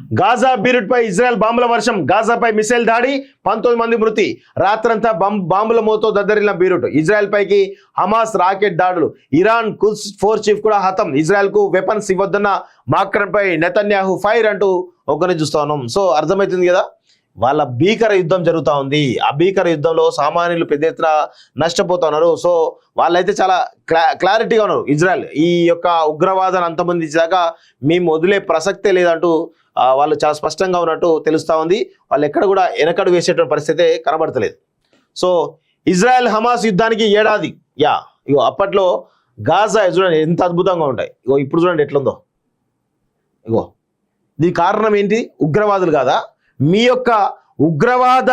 Gaza బీరుట్పై Israel బాంబుల వర్షం, గాజాపై missile దాడి, 19 మంది మృతి. రాత్రంతా బాంబుల మోతో దద్దరిల్లిన బీరుట్. ఇజ్రాయెల్ పైకి హమాస్ రాకెట్ దాడులు, ఇరాన్ కుడ్స్ ఫోర్ చీఫ్ కూడా హతం. ఇజ్రాయెల్ కు వెపన్స్ ఇవ్వద్దన్న మాక్రాన్ పై నెతన్యాహు ఫైర్ అంటూ ఒకరిని చూస్తా ఉన్నాం. సో అర్థమవుతుంది కదా, వాళ్ళ భీకర యుద్ధం జరుగుతూ ఉంది. ఆ భీకర యుద్ధంలో సామాన్యులు పెద్ద ఎత్తున నష్టపోతున్నారు. సో వాళ్ళైతే చాలా క్లారిటీగా ఉన్నారు. ఇజ్రాయెల్ ఈ యొక్క ఉగ్రవాదాన్ని అంతమందించాక మేము వదిలే ప్రసక్తే లేదంటూ వాళ్ళు చాలా స్పష్టంగా ఉన్నట్టు తెలుస్తూ ఉంది. వాళ్ళు ఎక్కడ కూడా వెనకడు వేసేటువంటి పరిస్థితి కనబడతలేదు. సో ఇజ్రాయెల్ హమాస్ యుద్ధానికి ఏడాది. ఇగో అప్పట్లో గాజా చూడండి ఎంత అద్భుతంగా ఉంటాయి. ఇగో ఇప్పుడు చూడండి ఎట్లుందో. ఇగో దీని కారణం ఏంటి? ఉగ్రవాదులు కాదా? మీ యొక్క ఉగ్రవాద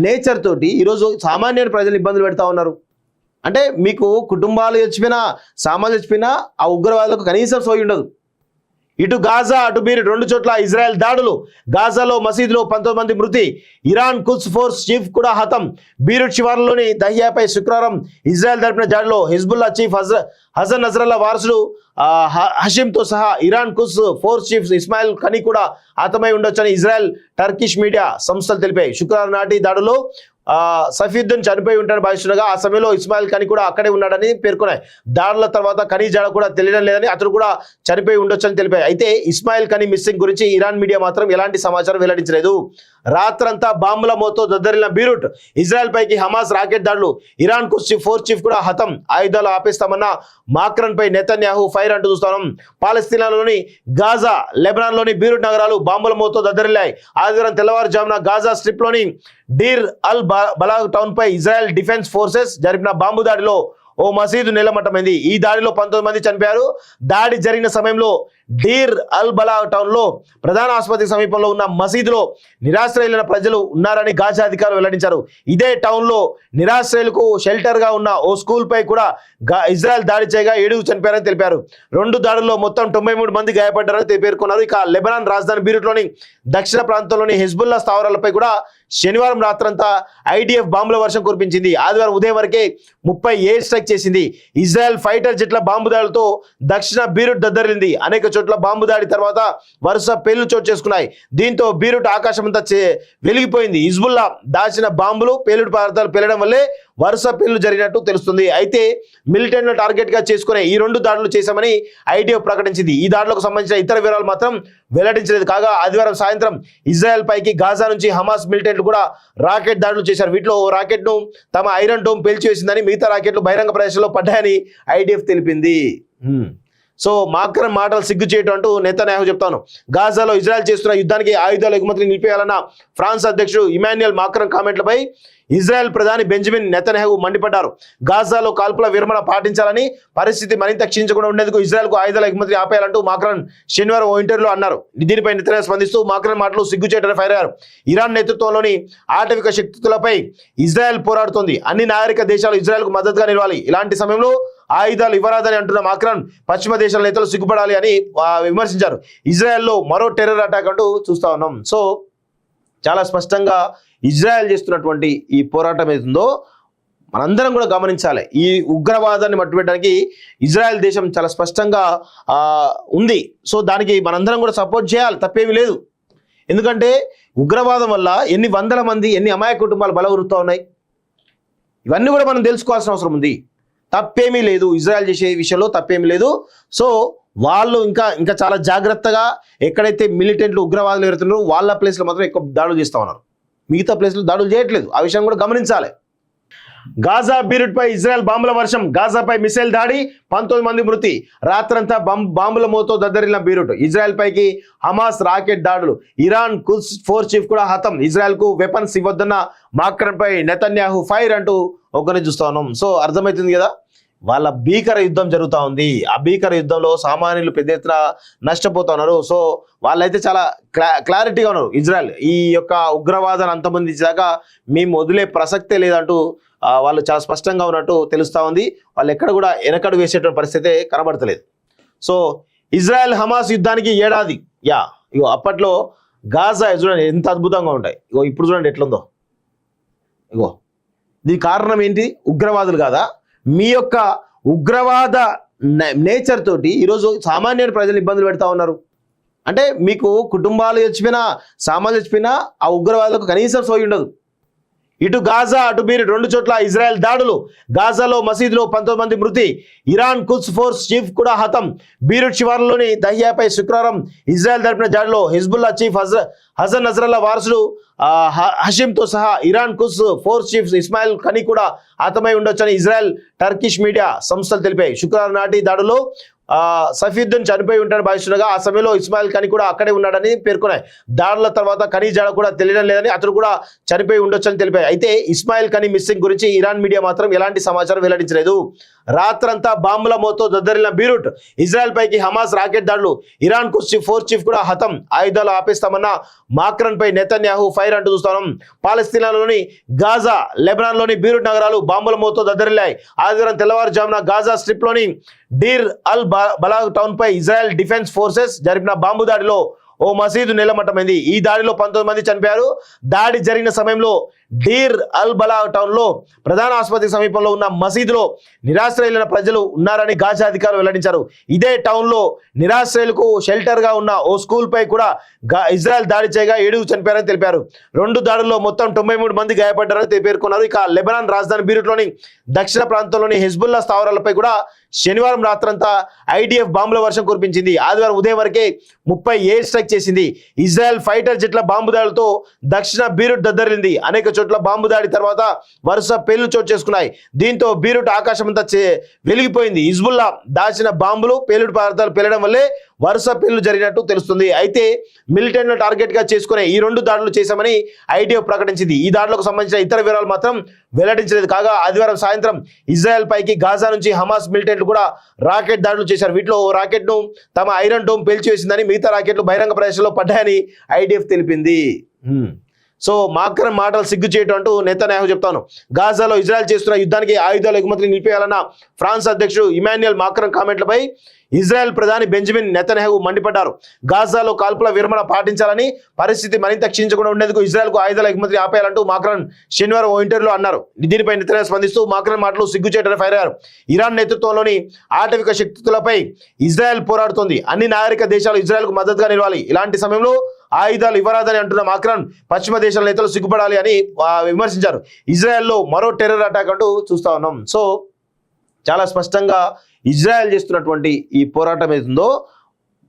నేచర్ తోటి ఈరోజు సామాన్య ప్రజలు ఇబ్బందులు పెడతా ఉన్నారు. అంటే మీకు కుటుంబాలు చచ్చిపోయినా, సామాన్లు చచ్చిపోయినా ఆ ఉగ్రవాదులకు కనీసం సోయి ఉండదు. ఇటు గాజా అటు బీరుట్ రెండు చోట్ల ఇజ్రాయెల్ దాడులు. గాజాలో మసీదులో 19 మంది మృతి. ఇరాన్ కుడ్స్ ఫోర్స్ చీఫ్ కూడా హతం. బీరుట్ శివార్లలోని దహియాపై శుక్రవారం ఇజ్రాయెల్ జరిపిన దాడిలో హిజ్బుల్లా చీఫ్ హసన్ నజరల్లా వారసుడు హషీంతో సహా Iran Quds force chief Ismail Qaani కూడా హతమై ఉండొచ్చని ఇజ్రాయెల్ టర్కిష్ మీడియా సంస్థలు తెలిపాయి. శుక్రవారం నాటి దాడిలో సఫీద్దీన్ చనిపోయి ఉంటాడని భావిస్తుండగా ఆ సమయంలో ఇస్మాయిల్ ఖనీ కూడా అక్కడే ఉన్నాడని పేర్కొన్నాయి. దాడుల తర్వాత ఖనీ జాడ కూడా తెలియడం లేదని, అతను కూడా చనిపోయి ఉండొచ్చని తెలిపాయి. అయితే ఇస్మాయిల్ ఖనీ మిస్సింగ్ గురించి ఇరాన్ మీడియా మాత్రం ఎలాంటి సమాచారం వెల్లడించలేదు. రాత్రంతా బాంబుల మోతో దద్దరిల్లిన బీరుట్. ఇజ్రాయెల్ పైకి హమాస్ రాకెట్ దాడులు, ఇరాన్ కు ఫోర్స్ చీఫ్ కూడా హతం. ఆయుధాలు ఆపేస్తామన్న మాక్రాన్ పై నెతన్యాహు ఫైర్ అంటూ చూస్తున్నాం. పాలస్తీనాలోని గాజా, లెబనాన్లోని బీరుట్ నగరాలు బాంబుల మోతో దద్దరిల్లాయి. ఆదివారం తెల్లవారుజామున గాజా స్ట్రిప్ లోని డీర్ అల్ బలాగ్ టౌన్ పై ఇజ్రాయెల్ డిఫెన్స్ ఫోర్సెస్ జరిపిన బాంబు దాడిలో ఓ మసీదు నేలమట్టమైంది. ఈ దాడిలో 19 మంది చనిపోయారు. దాడి జరిగిన సమయంలో డీర్ అల్ బలా టౌన్ లో ప్రధాన ఆసుపత్రి సమీపంలో ఉన్న మసీదులో నిరాశ్రయులైన ప్రజలు ఉన్నారని గాజా అధికారులు వెల్లడించారు. ఇదే టౌన్ లో నిరాశ్రయులకు షెల్టర్ గా ఉన్న ఓ స్కూల్ పై కూడా ఇజ్రాయెల్ దాడి చేయగా 7 చనిపోయారని తెలిపారు. 2 దాడుల్లో మొత్తం 93 మంది గాయపడ్డారని పేర్కొన్నారు. ఇక లెబనాన్ రాజధాని బీరుట్లోని దక్షిణ ప్రాంతంలోని హిజ్బుల్లా స్థావరాలపై కూడా శనివారం రాత్రంతా ఐడిఎఫ్ బాంబుల వర్షం కురిపించింది. ఆదివారం ఉదయం వరకే 30 ఎయిర్ స్ట్రైక్ చేసింది. ఇజ్రాయెల్ ఫైటర్ జెట్ల బాంబు దాడులతో దక్షిణ బీరుట్ దద్దరిల్లింది. అనేక చోట్ల బాంబు దాడి తర్వాత వరుస పేలులు చోటు చేసుకున్నాయి. దీంతో బీరుట్ ఆకాశమంతా వెలిగిపోయింది. హిజ్బుల్లా దాచిన బాంబులు, పేలుడు పదార్థాలు పేలడం వల్లే వరుస పేలులు జరిగినట్టు తెలుస్తుంది. అయితే మిలిటెంట్ను టార్గెట్ గా చేసుకునే ఈ 2 దాడులు చేశామని ఐడిఎఫ్ ప్రకటించింది. ఈ దాడులకు సంబంధించిన ఇతర వివరాలు మాత్రం వెల్లడించలేదు. కాగా ఆదివారం సాయంత్రం ఇజ్రాయెల్ పైకి గాజా నుంచి హమాస్ మిలిటెంట్లు కూడా రాకెట్ దాడులు చేశారు. వీటిలో ఓ రాకెట్ ను తమ ఐరన్ డోమ్ పేల్చివేసిందని, మిగతా రాకెట్లు బహిరంగ ప్రదేశంలో పడ్డాయని ఐడిఎఫ్ తెలిపింది. సో మాక్రాన్ మాటలు సిగ్గు చేయటం అంటూ నెతన్యాహు చెప్తాను. గాజాలో ఇజ్రాయెల్ చేస్తున్న యుద్ధానికి ఆయుధాల ఎగుమతిని నిలిపేయాలన్న ఫ్రాన్స్ అధ్యక్షుడు ఇమాన్యుయల్ మాక్రాన్ కామెంట్లపై ఇజ్రాయెల్ ప్రధాని బెంజమిన్ నెతన్యాహు మండిపడ్డారు. గాజాలో కాల్పుల విరమణ పాటించాలని, పరిస్థితి మరింత క్షీణించకుండా ఉండేందుకు ఇజ్రాయెల్కు ఆయుధాల ఎగుమతిని ఆపేయాలంటూ మాక్రాన్ శనివారం ఓ ఇంటర్వ్యూలో అన్నారు. దీనిపై నెతన్యాహు స్పందిస్తూ మాక్రాన్ మాటలు సిగ్గు చేయడానికి ఫైర్ అయ్యారు. ఇరాన్ నేతృత్వంలోని ఆటవిక శక్తులపై ఇజ్రాయెల్ పోరాడుతోంది. అన్ని నాగరిక దేశాలు ఇజ్రాయెల్కు మద్దతుగా నిలవాలి. ఇలాంటి సమయంలో ఆయుధాలు ఇవ్వరాదని అంటున్న మాక్రాన్ పశ్చిమ దేశాల నేతలు సిగ్గుపడాలి అని విమర్శించారు. ఇజ్రాయెల్లో మరో టెర్రర్ అటాక్ అంటూ చూస్తా ఉన్నాం. సో చాలా స్పష్టంగా ఇజ్రాయెల్ చేస్తున్నటువంటి ఈ పోరాటం ఏదో మనందరం కూడా గమనించాలి. ఈ ఉగ్రవాదాన్ని మట్టుపెట్టడానికి ఇజ్రాయెల్ దేశం చాలా స్పష్టంగా ఉంది. సో దానికి మనందరం కూడా సపోర్ట్ చేయాలి, తప్పేమీ లేదు. ఎందుకంటే ఉగ్రవాదం వల్ల ఎన్ని వందల మంది, ఎన్ని అమాయక కుటుంబాలు బలవరుతూ ఉన్నాయి. ఇవన్నీ కూడా మనం తెలుసుకోవాల్సిన అవసరం ఉంది. తప్పేమీ లేదు, ఇజ్రాయెల్ చేసే విషయంలో తప్పేమీ లేదు. సో వాళ్ళు ఇంకా చాలా జాగ్రత్తగా ఎక్కడైతే మిలిటెంట్లు ఉగ్రవాదులు ఎదురుతున్నారో వాళ్ళ ప్లేస్లో మాత్రం ఎక్కువ దాడులు చేస్తూ ఉన్నారు. మిగతా ప్లేస్లో దాడులు చేయట్లేదు. ఆ విషయం కూడా గమనించాలి. గాజా బీరుట్ పై ఇజ్రాయెల్ బాంబుల వర్షం, గాజాపై మిసైల్ దాడి, 19 మంది మృతి. రాత్రంతా బాంబుల మోతో దద్దరిల్లిన బీరుట్. ఇజ్రాయెల్ పైకి హమాస్ రాకెట్ దాడులు, ఇరాన్ కుడ్స్ ఫోర్స్ చీఫ్ కూడా హతం. ఇజ్రాయెల్ కు వెపన్స్ ఇవ్వద్దన్న మాక్రాన్ పై నెతన్యాహు ఫైర్ అంటూ ఒకరిని చూస్తా ఉన్నాం. సో అర్థమవుతుంది కదా, వాళ్ళ భీకర యుద్ధం జరుగుతూ ఉంది. ఆ భీకర యుద్ధంలో సామాన్యులు పెద్ద ఎత్తున నష్టపోతున్నారు. సో వాళ్ళైతే చాలా క్లారిటీగా ఉన్నారు. ఇజ్రాయెల్ ఈ యొక్క ఉగ్రవాదాన్ని అంతమందించాక మేము వదిలే ప్రసక్తే లేదంటూ వాళ్ళు చాలా స్పష్టంగా ఉన్నట్టు తెలుస్తూ ఉంది. వాళ్ళు ఎక్కడ కూడా వెనకడు వేసేటువంటి పరిస్థితి కనబడతలేదు. సో ఇజ్రాయెల్ హమాస్ యుద్ధానికి ఏడాది. ఇగో అప్పట్లో గాజా చూడండి ఎంత అద్భుతంగా ఉంటాయి. ఇగో ఇప్పుడు చూడండి ఎట్లుందో. ఇగో దీని కారణం ఏంటి? ఉగ్రవాదులు కాదా? మీ యొక్క ఉగ్రవాద నేచర్ తోటి ఈరోజు సామాన్య ప్రజలు ఇబ్బందులు పెడతా ఉన్నారు. అంటే మీకు కుటుంబాలు చచ్చిపోయినా, సామాన్లు చచ్చిపోయినా ఆ ఉగ్రవాదులకు కనీసం సోయి ఉండదు. ఇటు గాజా అటు బీరుట్ రెండు చోట్ల ఇజ్రాయెల్ దాడులు. గాజాలో మసీదులో 19 మంది మృతి. ఇరాన్ కుద్స్ ఫోర్స్ చీఫ్ కూడా హతం. బీరుట్ శివార్లలోని దహియాపై శుక్రవారం ఇజ్రాయెల్ జరిపిన దాడిలో హిజ్బుల్లా చీఫ్ హసన్ నజరల్లా వారసుడు హషీంతో సహా Iran Quds force chief Ismail Qaani కూడా హతమై ఉండొచ్చని ఇజ్రాయెల్ టర్కిష్ మీడియా సంస్థలు తెలిపాయి. శుక్రవారం నాటి దాడిలో సఫీద్దీన్ చనిపోయి ఉంటాడని భావిస్తుండగా ఆ సమయంలో ఇస్మాయిల్ ఖనీ కూడా అక్కడే ఉన్నాడని పేర్కొన్నాయి. దాడుల తర్వాత ఖనీ జాడ కూడా తెలియడం లేదని, అతను కూడా చనిపోయి ఉండొచ్చని తెలిపాయి. అయితే ఇస్మాయిల్ ఖనీ మిస్సింగ్ గురించి ఇరాన్ మీడియా మాత్రం ఎలాంటి సమాచారం వెల్లడించలేదు. రాత్రంతా బాంబుల మోతో దద్దరిల్లిన బీరుట్. ఇజ్రాయెల్ పైకి హమాస్ రాకెట్ దాడులు. ఇరాన్ కు ఫోర్స్ చీఫ్ కూడా హతం. ఆయుధాలు ఆపేస్తామన్న మాక్రన్ పై నెతన్యాహు ఫైర్ అంటూ చూస్తాం. పాలస్తీనాలోని గాజా, లెబనాన్లోని బీరుట్ నగరాలు బాంబుల మోతో దద్దరిల్లాయి. ఆదివారం తెల్లవారుజామున గాజా స్ట్రిప్ లోని డీర్ అల్ బలాగ్ టౌన్ పై ఇజ్రాయెల్ డిఫెన్స్ ఫోర్సెస్ జరిపిన బాంబు దాడిలో ఓ మసీదు నేలమట్టమైంది. ఈ దాడిలో 19 మంది చనిపోయారు. దాడి జరిగిన సమయంలో డీర్ అల్ బలా టౌన్ లో ప్రధాన ఆసుపత్రి సమీపంలో ఉన్న మసీదులో నిరాశ్రయులైన ప్రజలు ఉన్నారని గాజా అధికారులు వెల్లడించారు. ఇదే టౌన్ లో నిరాశ్రయులకు షెల్టర్ గా ఉన్న ఓ స్కూల్ పై కూడా ఇజ్రాయెల్ దాడి చేయగా 7 చనిపోయారని తెలిపారు. 2 దాడుల్లో మొత్తం 93 మంది గాయపడ్డారని పేర్కొన్నారు. ఇక లెబనాన్ రాజధాని బీరుట్లోని దక్షిణ ప్రాంతంలోని హిజ్బుల్లా స్థావరాలపై కూడా శనివారం రాత్రంతా ఐడిఎఫ్ బాంబుల వర్షం కురిపించింది. ఆదివారం ఉదయం వరకే 30 ఎయిర్ స్ట్రైక్ చేసింది. ఇజ్రాయెల్ ఫైటర్ జెట్ల బాంబు దాడులతో దక్షిణ బీరుట్ దద్దరిల్లింది. అనేక చోట్ల బాంబు దాడి తర్వాత వరుస పేలులు చోటు చేసుకున్నాయి. దీంతో బీరుట్ ఆకాశమంతా వెలిగిపోయింది. హిజ్బుల్లా దాచిన బాంబులు, పేలుడు పదార్థాలు పేలడం వల్లే వరుస పేలులు జరిగినట్టు తెలుస్తుంది. అయితే మిలిటెంట్ను టార్గెట్ గా చేసుకునే ఈ 2 దాడులు చేశామని ఐడిఎఫ్ ప్రకటించింది. ఈ దాడులకు సంబంధించిన ఇతర వివరాలు మాత్రం వెల్లడించలేదు. కాగా ఆదివారం సాయంత్రం ఇజ్రాయెల్ పైకి గాజా నుంచి హమాస్ మిలిటెంట్లు కూడా రాకెట్ దాడులు చేశారు. వీటిలో ఓ రాకెట్ ను తమ ఐరన్ డోమ్ పేల్చివేసిందని, మిగతా రాకెట్లు బహిరంగ ప్రదేశంలో పడ్డాయని ఐడిఎఫ్ తెలిపింది. సో మాక్రన్ మాటలు సిగ్గు చేయటం అంటూ నెతన్యాహు చెప్తాను. గాజాలో ఇజ్రాయెల్ చేస్తున్న యుద్ధానికి ఆయుధాల ఎగుమతిని నిలిపేయాలన్న ఫ్రాన్స్ అధ్యక్షుడు ఇమాన్యుయల్ మాక్రన్ కామెంట్లపై ఇజ్రాయెల్ ప్రధాని బెంజమిన్ నెతన్యాహు మండిపడ్డారు. గాజాలో కాల్పుల విరమణ పాటించాలని, పరిస్థితి మరింత క్షీణించకుండా ఉండేందుకు ఇజ్రాయెల్కు ఆయుధాల ఎగుమతిని ఆపేయాలంటూ మాక్రన్ శనివారం ఓ ఇంటర్వ్యూలో అన్నారు. దీనిపై నెతన్యాహు స్పందిస్తూ మాక్రన్ మాటలు సిగ్గుచేటని ఫైర్ అయ్యారు. ఇరాన్ నేతృత్వంలోని ఆటవిక శక్తులపై ఇజ్రాయెల్ పోరాడుతోంది. అన్ని నాగరిక దేశాలు ఇజ్రాయెల్కు మద్దతుగా నిలవాలి. ఇలాంటి సమయంలో ఆయుధాలు ఇవ్వరాదని అంటున్న మాక్రన్ పశ్చిమ దేశాల నేతలు సిగ్గుపడాలి అని విమర్శించారు. ఇజ్రాయెల్లో మరో టెర్రర్ అటాక్ అంటూ చూస్తా ఉన్నాం. సో చాలా స్పష్టంగా ఇజ్రాయెల్ చేస్తున్నటువంటి ఈ పోరాటం ఏతుందో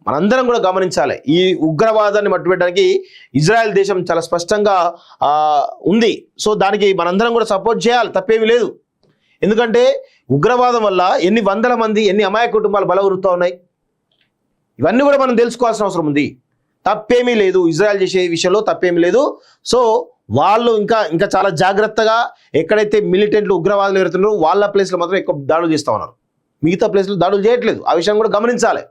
మనందరం కూడా గమనించాలి. ఈ ఉగ్రవాదాన్ని మట్టుపెట్టడానికి ఇజ్రాయెల్ దేశం చాలా స్పష్టంగా ఉంది. సో దానికి మనందరం కూడా సపోర్ట్ చేయాలి, తప్పేమీ లేదు. ఎందుకంటే ఉగ్రవాదం వల్ల ఎన్ని వందల మంది, ఎన్ని అమాయక కుటుంబాలు బలవురుతూ ఉన్నాయి. ఇవన్నీ కూడా మనం తెలుసుకోవాల్సిన అవసరం ఉంది. తప్పేమీ లేదు, ఇజ్రాయెల్ చేసే విషయంలో తప్పేమీ లేదు. సో వాళ్ళు ఇంకా చాలా జాగ్రత్తగా ఎక్కడైతే మిలిటెంట్లు ఉగ్రవాదులు ఎడుతున్నారో వాళ్ళ ప్లేస్లో మాత్రం ఎక్కువ దాడులు చేస్తూ ఉన్నారు. మిగతా ప్లేస్లో దాడులు చేయట్లేదు. ఆ విషయం కూడా గమనించాలి.